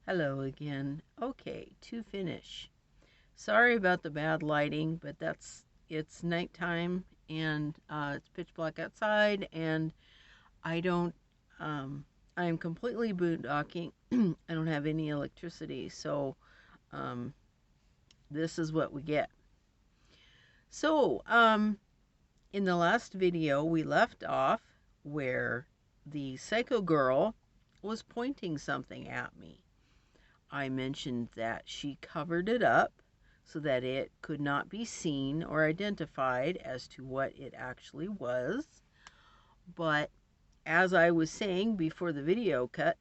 Hello again. Okay, to finish. Sorry about the bad lighting, but it's nighttime and it's pitch black outside, and I don't, um, I am completely boondocking. I don't have any electricity, so um, this is what we get. So, in the last video, we left off where the psycho girl was pointing something at me. I mentioned that she covered it up so that it could not be seen or identified as to what it actually was. But as I was saying before the video cut,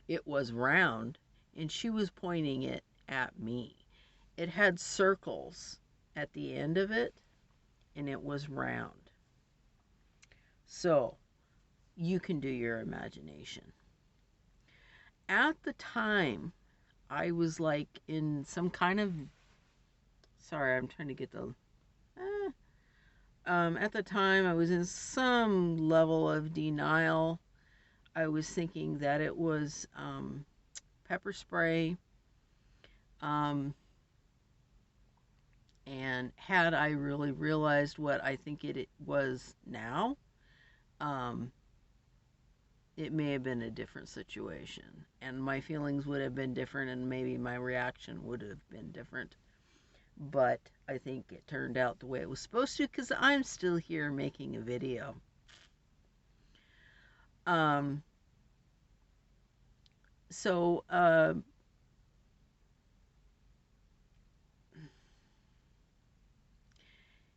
it was round and she was pointing it at me. It had circles at the end of it and it was round. So you can do your imagination. At the time, I was like in some kind of, sorry, I'm trying to get the, at the time I was in some level of denial. I was thinking that it was pepper spray. And had I really realized what I think it was now, um, it may have been a different situation. And my feelings would have been different, and maybe my reaction would have been different. But I think it turned out the way it was supposed to because I'm still here making a video. Um, so,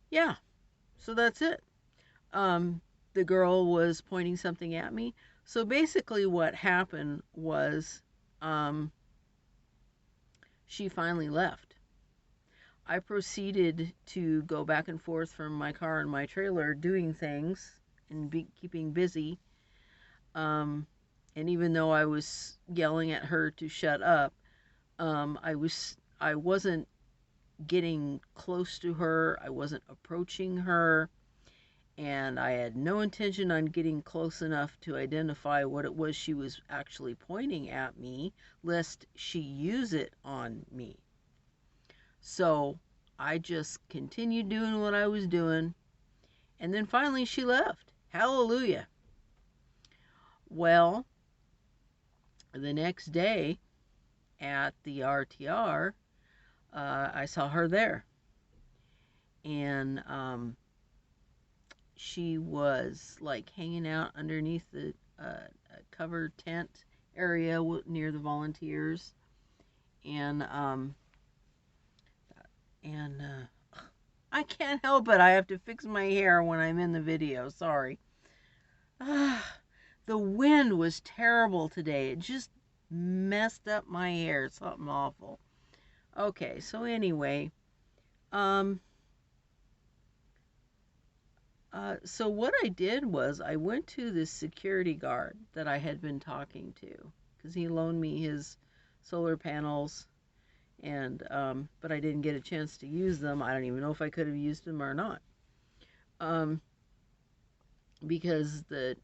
yeah, so that's it. The girl was pointing something at me. So basically, what happened was she finally left. I proceeded to go back and forth from my car and my trailer doing things and keeping busy. And even though I was yelling at her to shut up, I wasn't getting close to her. I wasn't approaching her, and I had no intention on getting close enough to identify what it was she was actually pointing at me, lest she use it on me. So I just continued doing what I was doing, and then finally she left. Hallelujah. Well, the next day at the RTR, I saw her there, and she was like hanging out underneath the covered tent area near the volunteers, and I can't help it. I have to fix my hair when I'm in the video. Sorry. The wind was terrible today. It just messed up my hair. Something awful. Okay, so anyway, so what I did was I went to this security guard that I had been talking to because he loaned me his solar panels, and but I didn't get a chance to use them. I don't even know if I could have used them or not, because the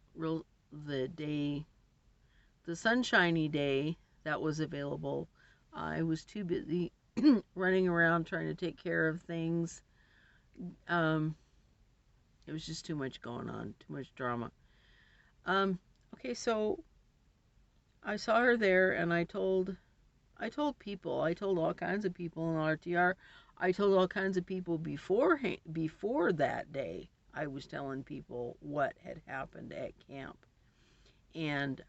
sunshiny day that was available, I was too busy running around trying to take care of things. It was just too much going on, too much drama. Okay, so I saw her there, and I told people, I told all kinds of people in RTR. I told all kinds of people before that day. I was telling people what had happened at camp, and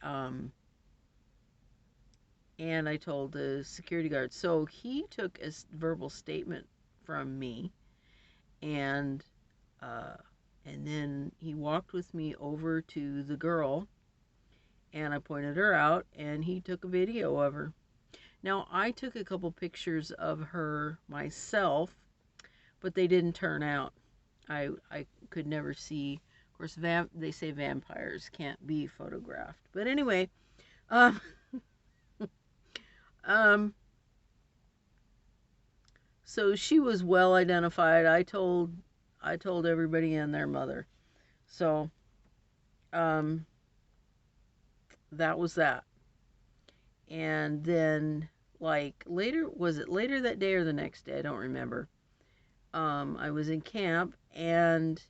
I told the security guard. So he took a verbal statement from me, and then he walked with me over to the girl, and I pointed her out, and he took a video of her. Now, I took a couple pictures of her myself, but they didn't turn out. I could never see. Of course, they say vampires can't be photographed. But anyway, um, um, so she was well identified. I told everybody and their mother. So, that was that. And then, like, later, was it later that day or the next day? I don't remember. I was in camp, and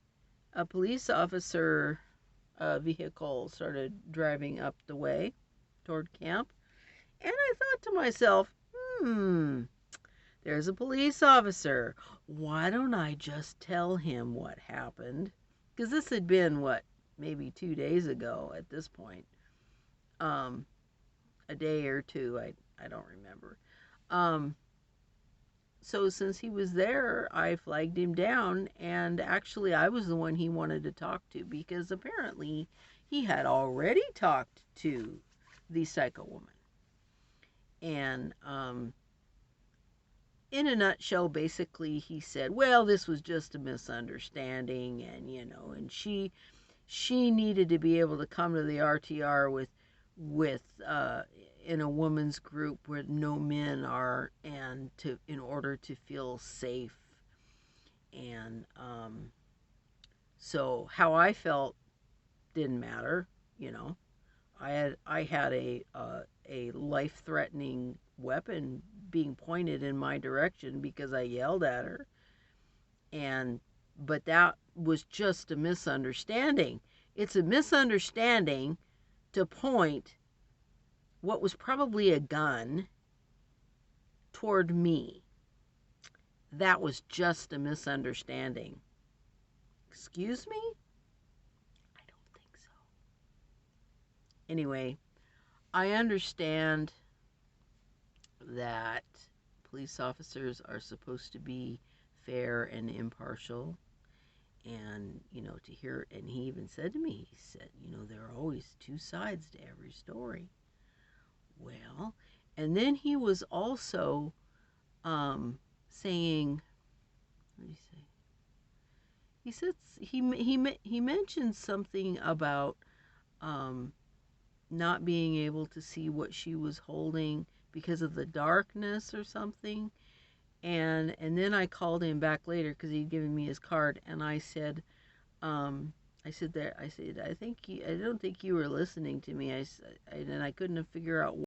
a police officer vehicle started driving up the way toward camp. And I thought to myself, hmm, there's a police officer. Why don't I just tell him what happened? Because this had been, what, maybe 2 days ago at this point. Um, a day or two, I don't remember. Um, so since he was there, I flagged him down, and actually I was the one he wanted to talk to because apparently he had already talked to the psycho woman. And in a nutshell, basically he said, well, this was just a misunderstanding, and and she needed to be able to come to the RTR with in a woman's group where no men are, and to in order to feel safe. And so how I felt didn't matter, you know. I had a life threatening weapon being pointed in my direction because I yelled at her, and but that was just a misunderstanding. It's a misunderstanding to point what was probably a gun toward me. That was just a misunderstanding. Excuse me? I don't think so. Anyway, I understand that police officers are supposed to be fair and impartial. And, to hear, and he even said to me, he said, there are always two sides to every story. Well, and then he was also saying, what did he say? He said he mentioned something about um, not being able to see what she was holding because of the darkness or something. And then I called him back later because he'd given me his card, and um, I said, I don't think you were listening to me. And I couldn't figure out